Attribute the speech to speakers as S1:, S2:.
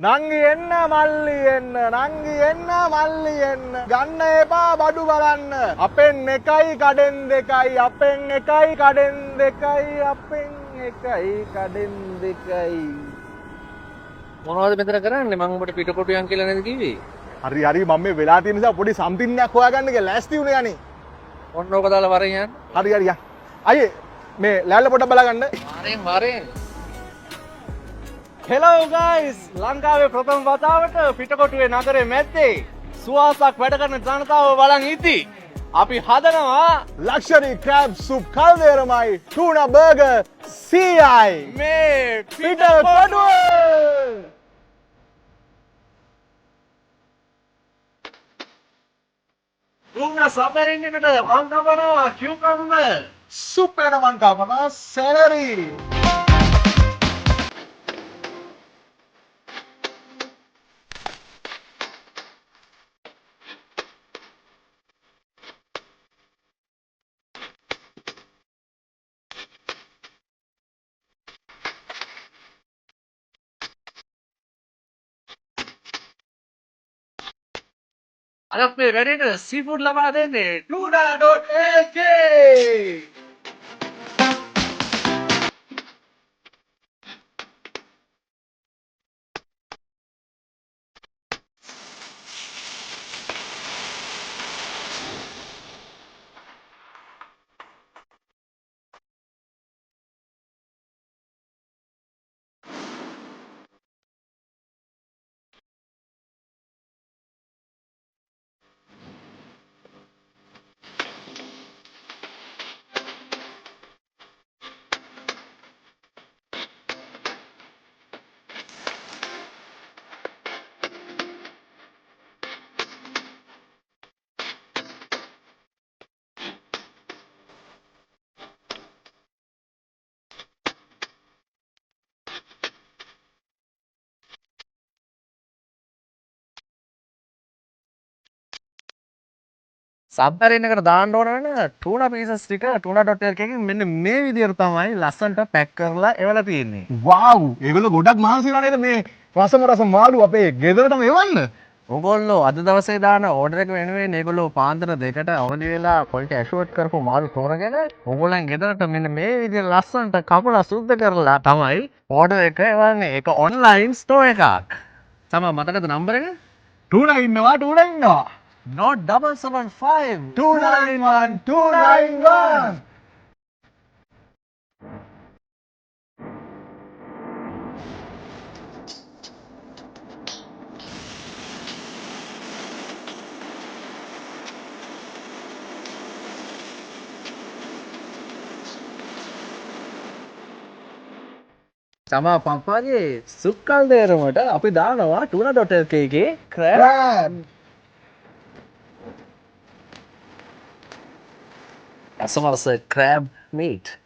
S1: නංගි එන්න මල්ලි එන්න නංගි එන්න මල්ලි එන්න ගන්න එපා බඩු බලන්න අපෙන් එකයි කඩෙන් දෙකයි අපෙන් එකයි කඩෙන් දෙකයි අපෙන් එකයි කඩෙන් දෙකයි
S2: මොනවද මෙතන කරන්නේ මම ඔබට පිටකොටුයන් කියලා නේද කිව්වේ
S1: හරි හරි මම මේ වෙලා තියෙන නිසා පොඩි සම්තින් එකක් හොයාගන්න කියලා ලෑස්ති වුණේ යන්නේ
S2: ඔන්න ඕක දාලා වරෙන් යන්න
S1: හරි හරි යන්න අයියේ මේ ලෑල්ල පොඩ්ඩක් බලගන්න
S2: වරෙන්
S1: Hello guys ලංකාවේ ප්‍රථම වතාවට පිටකොටුවේ නගරේ මැද්දේ සුවාසක් වැඩ කරන ජනතාව බලන් ඉති අපි හදනවා luxury ක්‍රැබ් soup කල්දේරමයි tuna burger CI මේ පිටකොටුව
S2: ටූනා සබරින් එකට මං කපනවා කියුකම්බර්
S1: සුප් එකට මං කපනවා සෙලරි
S2: අද අපේ වැඩේට සීෆුඩ් ලබා දෙන්නේ
S1: tuna.lk
S2: සබ්මරින් එකට දාන්න ඕන වෙන ටූනා පීසස් ටික tuna.lk එකෙන් මෙන්න මේ විදිහට තමයි ලස්සනට පැක් කරලා එවලා තියෙන්නේ
S1: වව් ඒගොල්ලෝ ගොඩක් මහන්සි වෙලා නේද මේ රසම මාළු අපේ ගෙදරටම එවන්න
S2: ඔයගොල්ලෝ අද දවසේ දාන ඕඩර් එක වෙනුවෙන් ඒගොල්ලෝ පාන්දර 2ට අවදි වෙලා quality assured කරපු මාළු තෝරගෙන ඕගොල්ලන් ගෙදරට මෙන්න මේ විදිහට ලස්සනට කපලා සුද්ධ කරලා තමයි ඕඩර් එක එවන්නේ. ඒක ඔන්ලයින් ස්ටෝර් එකක්. තමයි මතකද නම්බර එක?
S1: ටූනා ඉන්නවා
S2: Note 775
S1: 291
S2: තමා පම්පාගේ සුක්කල් දේරමට අපි දානවා tuna.lk එකේ crab As well as crab meat.